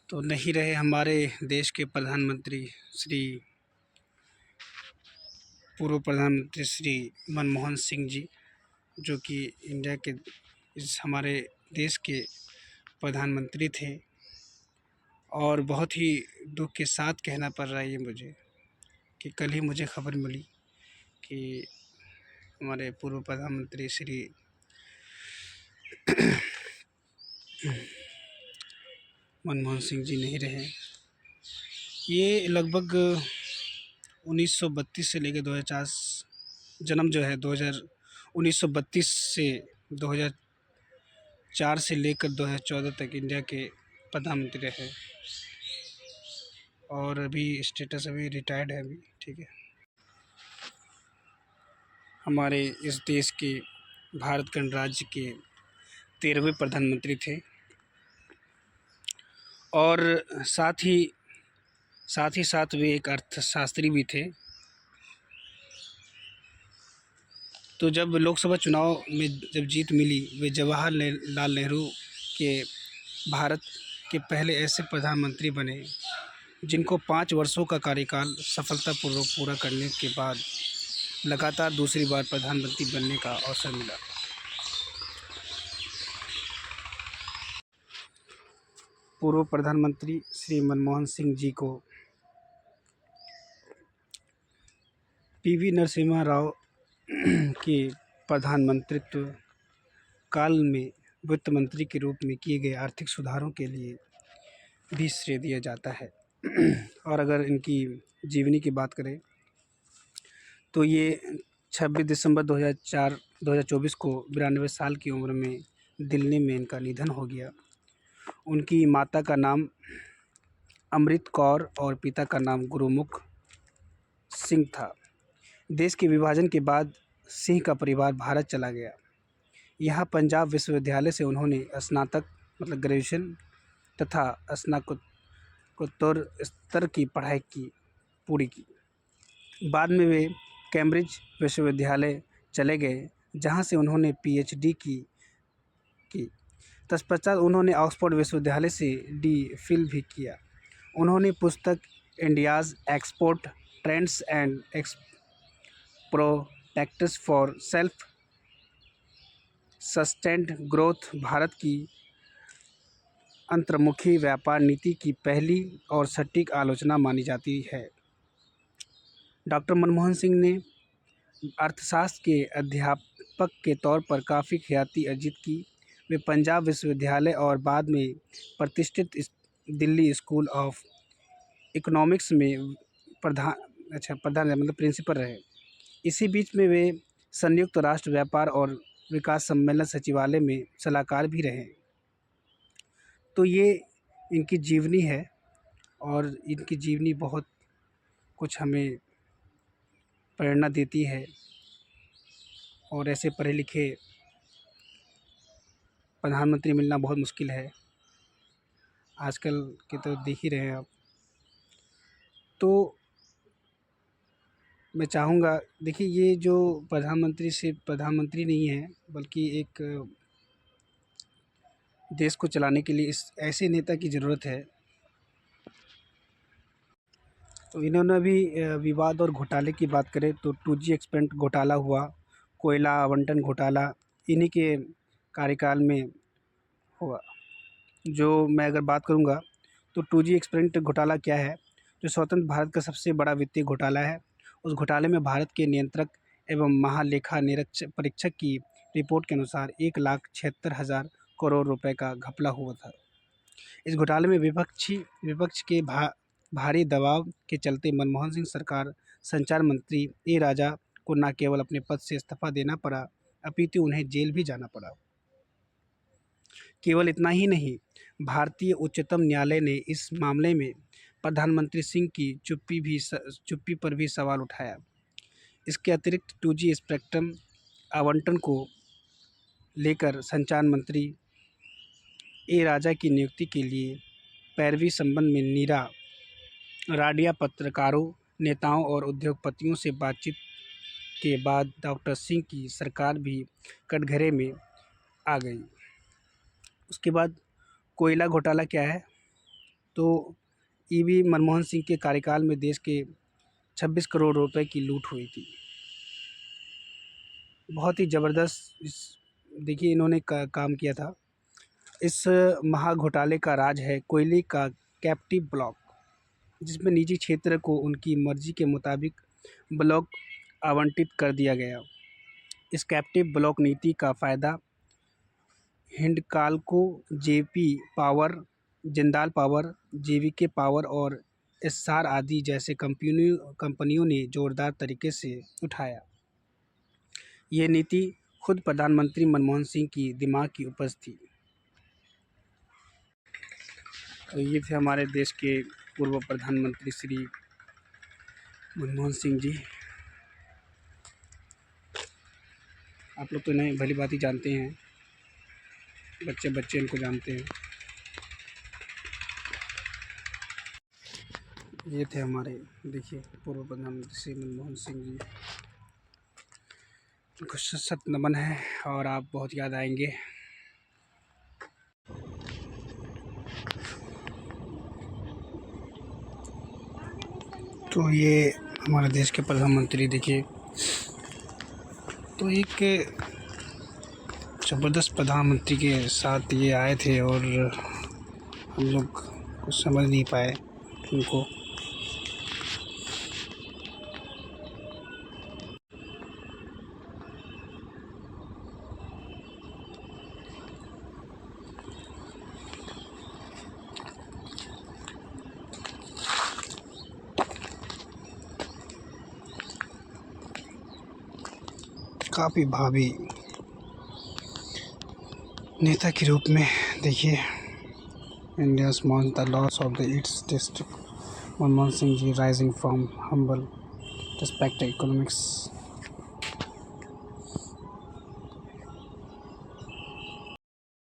तो नहीं रहे हमारे देश के प्रधानमंत्री श्री पूर्व प्रधानमंत्री श्री मनमोहन सिंह जी, जो कि इंडिया के इस हमारे देश के प्रधानमंत्री थे। और बहुत ही दुख के साथ कहना पड़ रहा है ये मुझे कि कल ही मुझे खबर मिली कि हमारे पूर्व प्रधानमंत्री श्री मनमोहन सिंह जी नहीं रहे। ये लगभग 1932 से लेकर 2004 जन्म जो है 1932 से 2004 से लेकर 2014 तक इंडिया के प्रधानमंत्री रहे और अभी स्टेटस अभी रिटायर्ड है अभी। ठीक है, हमारे इस देश के भारत गणराज्य के 13वें प्रधानमंत्री थे और साथ ही साथ वे एक अर्थशास्त्री भी थे। तो जब लोकसभा चुनाव में जब जीत मिली, वे जवाहरलाल नेहरू के भारत के पहले ऐसे प्रधानमंत्री बने जिनको 5 वर्षों का कार्यकाल सफलतापूर्वक पूरा करने के बाद लगातार दूसरी बार प्रधानमंत्री बनने का अवसर मिला। पूर्व प्रधानमंत्री श्री मनमोहन सिंह जी को पीवी नरसिम्हा राव के प्रधानमंत्रित्व काल में वित्त मंत्री के रूप में किए गए आर्थिक सुधारों के लिए भी श्रेय दिया जाता है। और अगर इनकी जीवनी की बात करें तो ये 26 दिसंबर 2024 को 92 साल की उम्र में दिल्ली में इनका निधन हो गया। उनकी माता का नाम अमृत कौर और पिता का नाम गुरुमुख सिंह था। देश के विभाजन के बाद सिंह का परिवार भारत चला गया। यहाँ पंजाब विश्वविद्यालय से उन्होंने स्नातक मतलब ग्रेजुएशन तथा स्नातकोत्तर स्तर की पढ़ाई पूरी की। बाद में वे कैम्ब्रिज विश्वविद्यालय चले गए, जहाँ से उन्होंने पीएचडी की। तत्पश्चात उन्होंने ऑक्सफोर्ड विश्वविद्यालय से डी.फिल भी किया। उन्होंने पुस्तक India's export trends and prospects for self sustained growth, Bharat की अंतर्मुखी व्यापार नीति की पहली और सटीक आलोचना मानी जाती है। डॉक्टर मनमोहन सिंह ने अर्थशास्त्र के अध्यापक के तौर पर काफ़ी ख्याति अर्जित की। वे पंजाब विश्वविद्यालय और बाद में प्रतिष्ठित दिल्ली स्कूल ऑफ इकोनॉमिक्स में प्रिंसिपल रहे। इसी बीच में वे संयुक्त राष्ट्र व्यापार और विकास सम्मेलन सचिवालय में सलाहकार भी रहे। तो ये इनकी जीवनी है और इनकी जीवनी बहुत कुछ हमें प्रेरणा देती है। और ऐसे पढ़े लिखे प्रधानमंत्री मिलना बहुत मुश्किल है आजकल के, तो देख ही रहे हैं आप। तो मैं चाहूँगा, देखिए ये जो प्रधानमंत्री सिर्फ प्रधानमंत्री नहीं है बल्कि एक देश को चलाने के लिए इस ऐसे नेता की ज़रूरत है। तो इन्होंने अभी विवाद और घोटाले की बात करें तो 2G एक्सपेंट घोटाला हुआ, कोयला आवंटन घोटाला इन्हीं के कार्यकाल में हुआ। जो मैं अगर बात करूँगा तो 2G एक्सपेंट घोटाला क्या है, जो स्वतंत्र भारत का सबसे बड़ा वित्तीय घोटाला है। उस घोटाले में भारत के नियंत्रक एवं महालेखा परीक्षक की रिपोर्ट के अनुसार 1,76,000 करोड़ रुपए का घपला हुआ था। इस घोटाले में विपक्ष के भारी दबाव के चलते मनमोहन सिंह सरकार संचार मंत्री ए राजा को न केवल अपने पद से इस्तीफा देना पड़ा, अपितु उन्हें जेल भी जाना पड़ा। केवल इतना ही नहीं, भारतीय उच्चतम न्यायालय ने इस मामले में प्रधानमंत्री सिंह की चुप्पी पर भी सवाल उठाया। इसके अतिरिक्त 2G स्पेक्ट्रम आवंटन को लेकर संचार मंत्री ए राजा की नियुक्ति के लिए पैरवी संबंध में नीरा राडिया पत्रकारों, नेताओं और उद्योगपतियों से बातचीत के बाद डॉक्टर सिंह की सरकार भी कटघरे में आ गई। उसके बाद कोयला घोटाला क्या है, तो ईवी मनमोहन सिंह के कार्यकाल में देश के 26 करोड़ रुपए की लूट हुई थी। बहुत ही ज़बरदस्त देखिए इन्होंने काम किया था। इस महाघोटाले का राज है कोयले का कैप्टिव ब्लॉक, जिसमें निजी क्षेत्र को उनकी मर्जी के मुताबिक ब्लॉक आवंटित कर दिया गया। इस कैप्टिव ब्लॉक नीति का फ़ायदा Hindalco, JP power, Jindal power, JVK power और एस्सार आदि जैसे कंपनियों ने जोरदार तरीके से उठाया। ये नीति खुद प्रधानमंत्री मनमोहन सिंह की दिमाग की उपज थी। तो ये थे हमारे देश के पूर्व प्रधानमंत्री श्री मनमोहन सिंह जी। आप लोग तो इन्हें भली भांति जानते हैं, बच्चे बच्चे इनको जानते हैं। ये थे हमारे देखिए पूर्व प्रधानमंत्री श्री मनमोहन सिंह जी। उनको सत नमन है और आप बहुत याद आएंगे। तो ये हमारे देश के प्रधानमंत्री देखिए, तो एक ज़बरदस्त प्रधानमंत्री के साथ ये आए थे और हम लोग कुछ समझ नहीं पाए उनको। काफ़ी भावी नेता के रूप में देखिए India's mourns the loss of its district Manmohan Singh ji, rising from humble respected economics